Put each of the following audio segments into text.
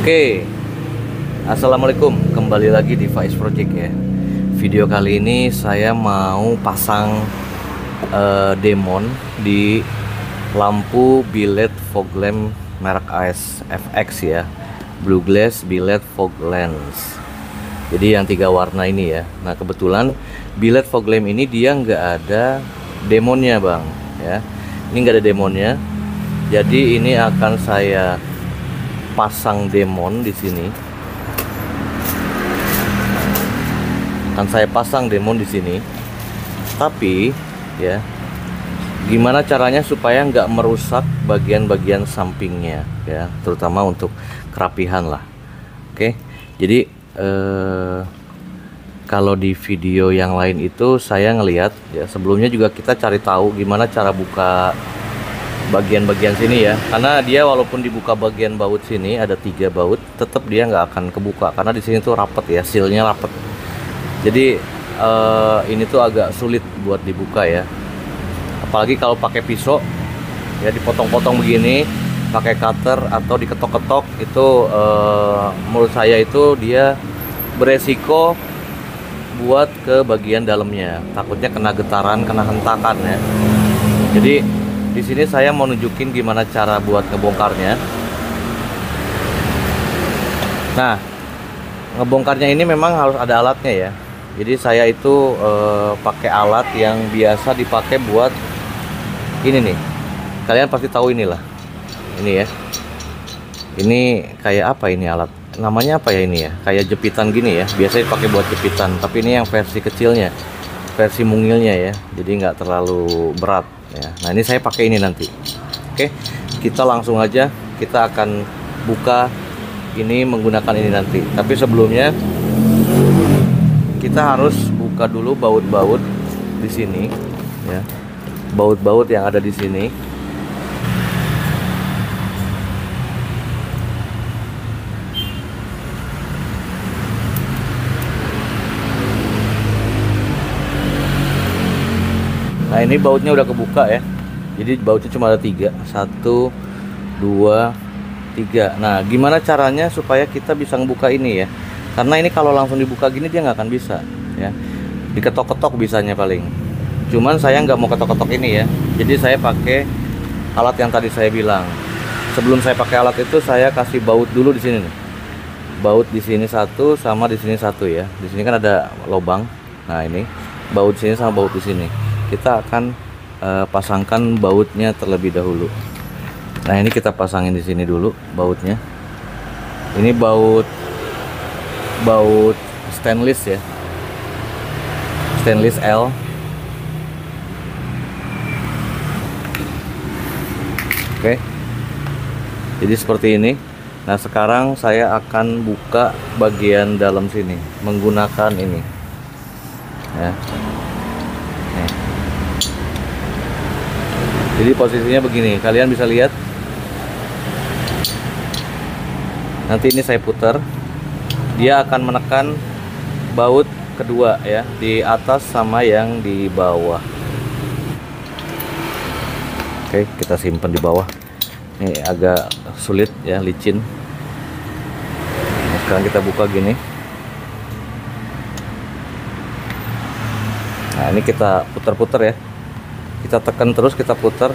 Oke, assalamualaikum. Kembali lagi di Faiz Project ya. Video kali ini saya mau pasang demon di lampu biled fog lamp merek AS FX ya, Blue Glass biled fog lens. Jadi yang 3 warna ini ya. Nah kebetulan biled fog lamp ini dia nggak ada demonnya bang ya. Ini nggak ada demonnya. Jadi ini akan saya pasang demon di sini. Akan saya pasang demon di sini. Tapi ya, gimana caranya supaya nggak merusak bagian-bagian sampingnya ya, terutama untuk kerapihan lah. Oke, jadi kalau di video yang lain itu saya ngelihat ya, sebelumnya juga kita cari tahu gimana cara buka bagian-bagian sini ya, karena dia walaupun dibuka bagian baut sini ada 3 baut, tetap dia nggak akan kebuka karena di sini tuh rapet ya, sealnya rapet. Jadi ini tuh agak sulit buat dibuka ya, apalagi kalau pakai pisau ya, dipotong-potong begini pakai cutter atau diketok-ketok itu menurut saya itu dia beresiko buat ke bagian dalamnya, takutnya kena getaran, kena hentakan ya. Jadi di sini saya mau nunjukin gimana cara buat ngebongkarnya. Nah, ngebongkarnya ini memang harus ada alatnya ya. Jadi saya itu pakai alat yang biasa dipakai buat ini nih. Kalian pasti tahu inilah. Ini ya. Ini kayak apa ini alat? Namanya apa ya ini ya? Kayak jepitan gini ya. Biasanya dipakai buat jepitan, tapi ini yang versi kecilnya. Versi mungilnya ya. Jadi nggak terlalu berat ya. Nah ini saya pakai ini nanti. Oke, kita langsung aja, kita akan buka ini menggunakan ini nanti. Tapi sebelumnya kita harus buka dulu baut-baut di sini ya, baut-baut yang ada di sini. Nah ini bautnya udah kebuka ya. Jadi bautnya cuma ada 3, 1, 2, 3. Nah gimana caranya supaya kita bisa ngebuka ini ya, karena ini kalau langsung dibuka gini dia nggak akan bisa ya. Diketok-ketok bisanya paling. Cuman saya nggak mau ketok-ketok ini ya. Jadi saya pakai alat yang tadi saya bilang. Sebelum saya pakai alat itu saya kasih baut dulu di sini nih. Baut di sini 1 sama di sini 1 ya. Di sini kan ada lubang. Nah ini baut sini sama baut di sini. Kita akan pasangkan bautnya terlebih dahulu. Nah ini kita pasangin di sini dulu bautnya. Ini baut stainless ya, stainless L. Oke, jadi seperti ini. Nah sekarang saya akan buka bagian dalam sini menggunakan ini ya. Jadi posisinya begini, kalian bisa lihat. Nanti ini saya putar, dia akan menekan baut kedua ya, di atas sama yang di bawah. Oke, kita simpan di bawah. Ini agak sulit ya, licin. Nah, sekarang kita buka gini. Nah ini kita putar-putar ya. Kita tekan terus, kita putar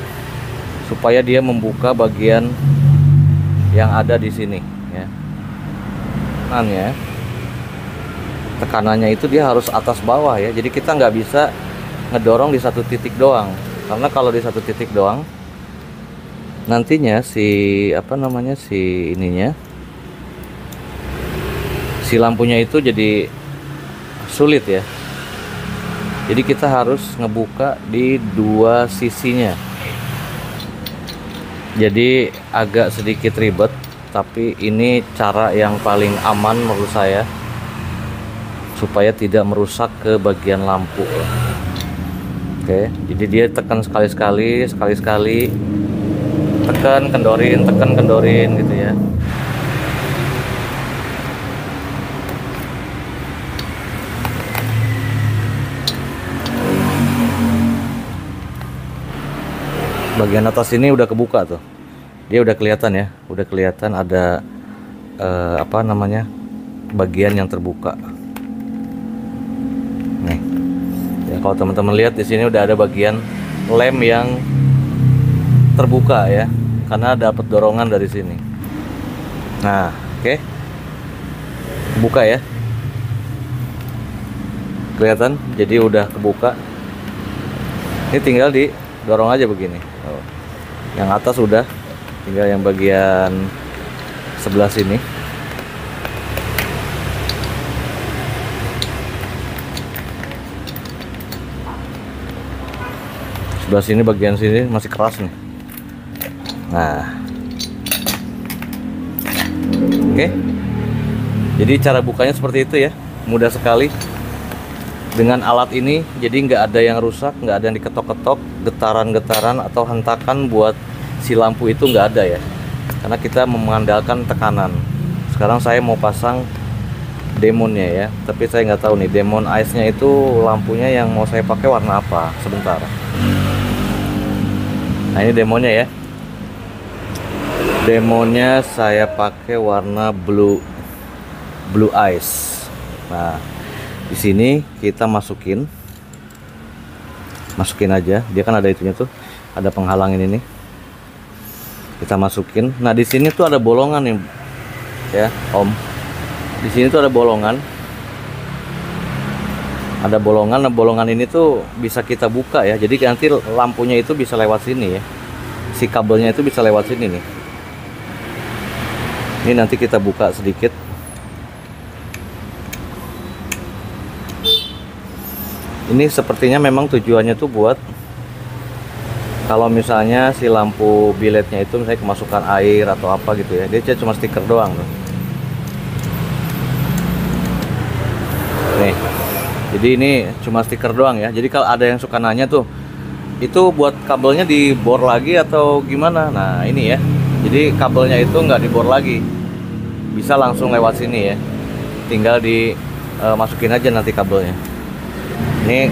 supaya dia membuka bagian yang ada di sini ya. Tekanannya itu dia harus atas bawah ya. Jadi kita nggak bisa ngedorong di satu titik doang, karena kalau di satu titik doang nantinya si lampunya itu jadi sulit ya. Jadi kita harus ngebuka di 2 sisinya. Jadi agak sedikit ribet, tapi ini cara yang paling aman menurut saya supaya tidak merusak ke bagian lampu. Oke, jadi dia tekan sekali-sekali, tekan kendorin gitu ya. Bagian atas ini udah kebuka tuh, dia udah kelihatan ya, udah kelihatan ada apa namanya, bagian yang terbuka. Nih, ya kalau teman-teman lihat di sini udah ada bagian lem yang terbuka ya, karena dapat dorongan dari sini. Nah, oke, buka ya, kelihatan, jadi udah kebuka. Ini tinggal didorong aja begini. Yang atas udah, tinggal yang bagian sebelah sini. Sebelah sini, bagian sini masih keras nih. Nah, oke. Jadi cara bukanya seperti itu ya, mudah sekali. Dengan alat ini, jadi nggak ada yang rusak, nggak ada yang diketok-ketok, getaran-getaran atau hentakan buat si lampu itu nggak ada ya. Karena kita mengandalkan tekanan. Sekarang saya mau pasang demonnya ya, tapi saya nggak tahu nih demon ice-nya itu lampunya yang mau saya pakai warna apa. Sebentar. Nah, ini demonya ya. Demonya saya pakai warna blue ice. Nah, di sini kita masukin aja, dia kan ada itunya tuh, ada penghalangin ini, kita masukin. Nah, di sini tuh ada bolongan nih ya Om, di sini tuh ada bolongan. Nah, bolongan ini tuh bisa kita buka ya, jadi nanti lampunya itu bisa lewat sini ya, si kabelnya itu bisa lewat sini nih. Ini nanti kita buka sedikit. Ini sepertinya memang tujuannya tuh buat kalau misalnya si lampu biletnya itu misalnya kemasukan air atau apa gitu ya, dia cuma stiker doang tuh. Nih, jadi ini cuma stiker doang ya. Jadi kalau ada yang suka nanya tuh, itu buat kabelnya dibor lagi atau gimana? Nah, ini ya, jadi kabelnya itu nggak dibor lagi, bisa langsung lewat sini ya, tinggal dimasukin aja nanti kabelnya. Ini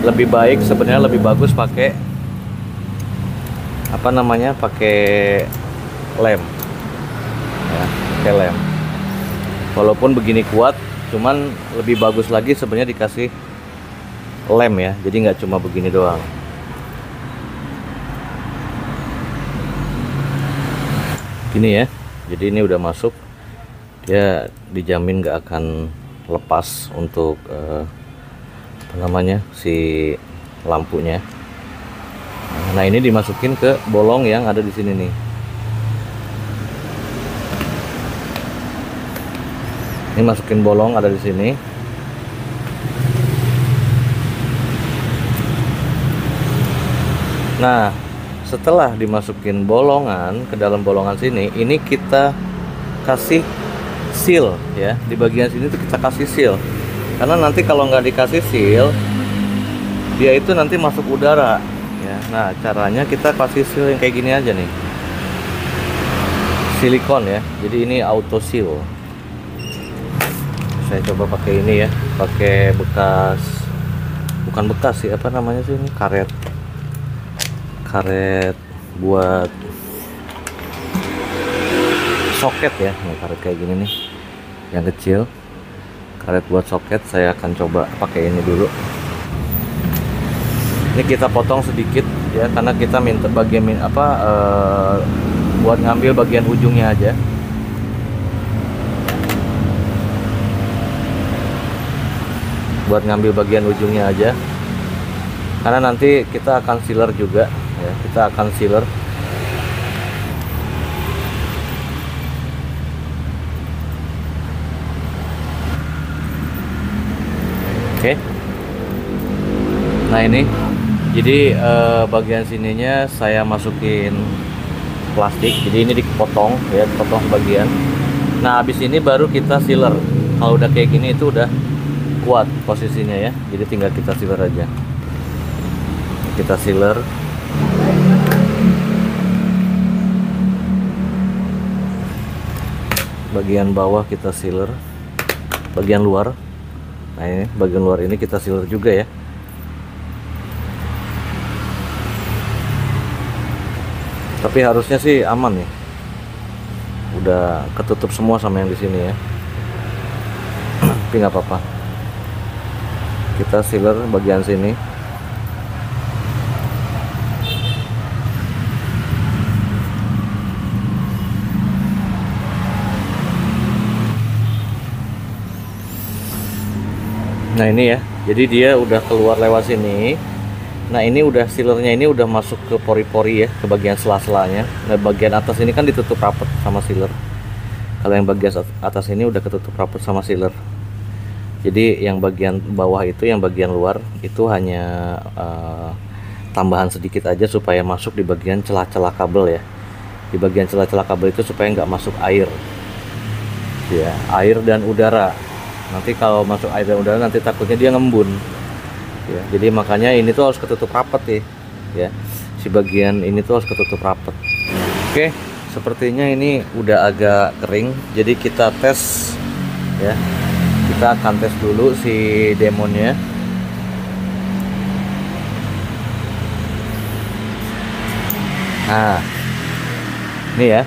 lebih baik sebenarnya, lebih bagus pakai apa namanya, pakai lem ya, pakai lem. Walaupun begini kuat, cuman lebih bagus lagi sebenarnya dikasih lem ya, jadi nggak cuma begini doang. Gini ya, jadi ini udah masuk, dia dijamin nggak akan lepas untuk apa namanya, si lampunya. Nah, ini dimasukin ke bolong yang ada di sini nih. Ini masukin bolong ada di sini. Nah, setelah dimasukin bolongan ke dalam bolongan sini, ini kita kasih seal ya, di bagian sini tuh kita kasih seal. Karena nanti kalau nggak dikasih seal, dia itu nanti masuk udara ya. Nah, caranya kita kasih seal yang kayak gini aja nih, silikon ya. Jadi ini auto seal. Saya coba pakai ini ya, pakai bekas, bukan bekas sih, apa namanya sih ini, karet buat soket ya. Nah, karet kayak gini nih, yang kecil. Karet buat soket, saya akan coba pakai ini dulu. Ini kita potong sedikit ya, karena kita minta bagian buat ngambil bagian ujungnya aja. Buat ngambil bagian ujungnya aja, karena nanti kita akan sealer juga ya, kita akan sealer. Oke. Nah, ini jadi bagian sininya saya masukin plastik, jadi ini dipotong ya, dipotong bagian. Nah, habis ini baru kita sealer. Kalau udah kayak gini itu udah kuat posisinya ya, jadi tinggal kita sealer aja. Kita sealer. Bagian bawah kita sealer, bagian luar. Nah, ini bagian luar ini kita sealer juga ya. Tapi harusnya sih aman nih. udah ketutup semua sama yang di sini ya. Tapi nggak apa-apa, kita sealer bagian sini. Nah ini ya, jadi dia udah keluar lewat sini. Nah ini udah sealernya, ini udah masuk ke pori-pori ya, ke bagian sela-selanya. Nah bagian atas ini kan ditutup rapat sama sealer. Kalau yang bagian atas ini udah ketutup rapat sama sealer. Jadi yang bagian bawah itu, yang bagian luar itu hanya tambahan sedikit aja supaya masuk di bagian celah-celah kabel ya. Di bagian celah-celah kabel itu supaya nggak masuk air ya, air dan udara. Nanti kalau masuk air dan udara nanti takutnya dia ngembun ya. Jadi makanya ini tuh harus ketutup rapat ya. Si bagian ini tuh harus ketutup rapat. Oke, sepertinya ini udah agak kering, jadi kita tes ya. Kita akan tes dulu si demonnya. Nah ini ya,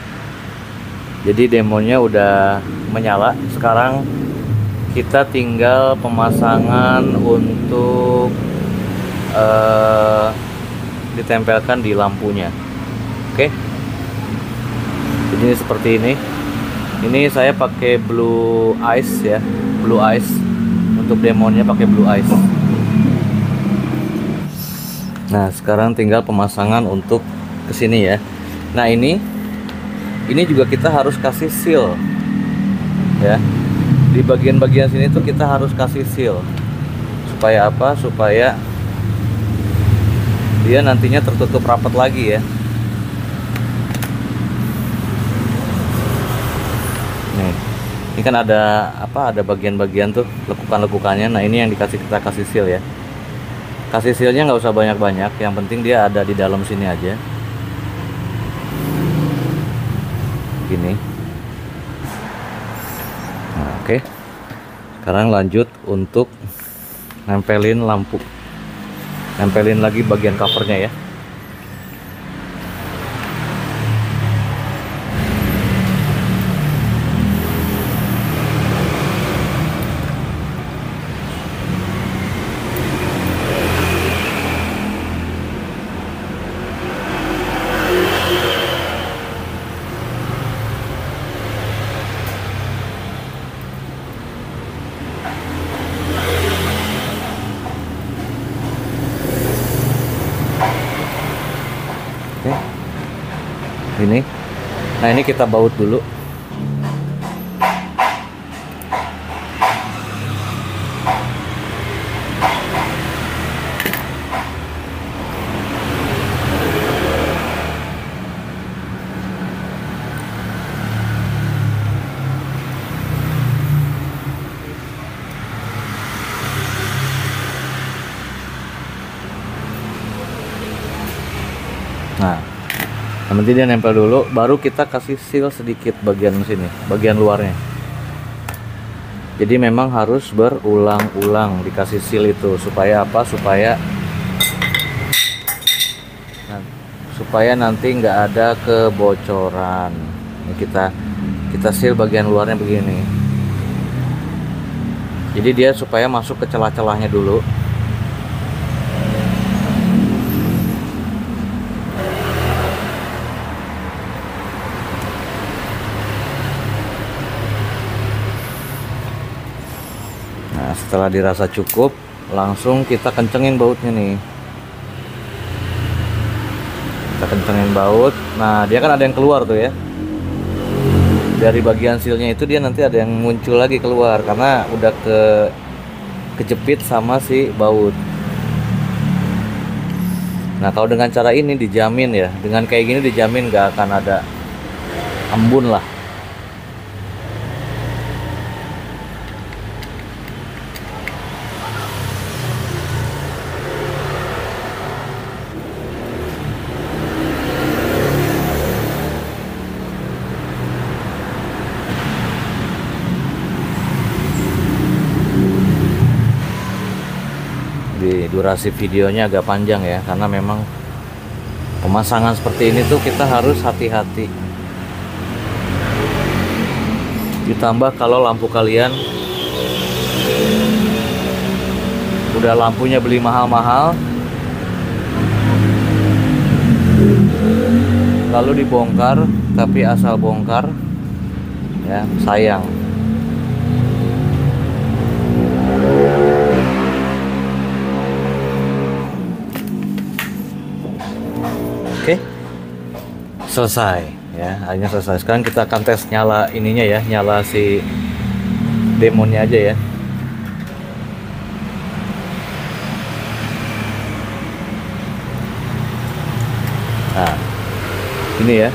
jadi demonnya udah menyala. Sekarang kita tinggal pemasangan untuk ditempelkan di lampunya. Oke, jadi seperti ini. Ini saya pakai blue ice ya, blue ice. Untuk demonnya pakai blue ice. Nah sekarang tinggal pemasangan untuk kesini ya. Nah ini juga kita harus kasih seal ya. Di bagian-bagian sini tuh kita harus kasih seal. Supaya apa? Supaya dia nantinya tertutup rapat lagi ya. Nih, ini kan ada apa? Ada bagian-bagian tuh lekukan-lekukannya. Nah ini yang kita kasih seal ya. Kasih sealnya nggak usah banyak-banyak. Yang penting dia ada di dalam sini aja. Gini. Nah, oke. Sekarang lanjut untuk nempelin lampu. Nempelin lagi bagian covernya ya. Ini, nah ini kita baut dulu. Nah, nanti dia nempel dulu, baru kita kasih seal sedikit bagian sini, bagian luarnya. Jadi memang harus berulang-ulang dikasih seal itu supaya apa? Supaya nanti nggak ada kebocoran. Ini kita seal bagian luarnya begini. Jadi dia supaya masuk ke celah-celahnya dulu. Setelah dirasa cukup, langsung kita kencengin bautnya nih. Kita kencengin baut. Nah dia kan ada yang keluar tuh ya. Dari bagian sealnya itu dia nanti ada yang muncul lagi keluar karena udah kejepit sama si baut. Nah kalau dengan cara ini dijamin ya, dengan kayak gini dijamin gak akan ada embun lah. Durasi videonya agak panjang ya, karena memang pemasangan seperti ini tuh kita harus hati-hati. Ditambah kalau lampu kalian udah lampunya beli mahal-mahal, lalu dibongkar, tapi asal bongkar ya sayang. Oke, selesai ya, akhirnya selesai. Sekarang kita akan tes nyala ininya ya, nyala si demonnya aja ya. Nah, ini ya.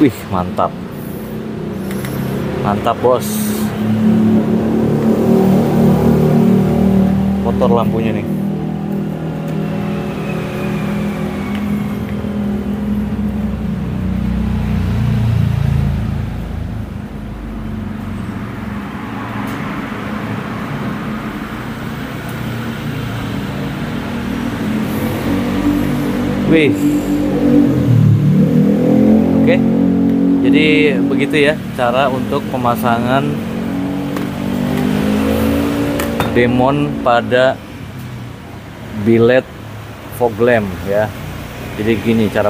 Wih, mantap. Mantap, bos. Kotor lampunya nih. Wih. Oke. Jadi begitu ya cara untuk pemasangan demon pada bilet fog lamp ya. Jadi gini cara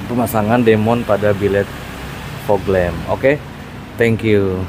pemasangan demon pada bilet fog lamp. Oke. Thank you.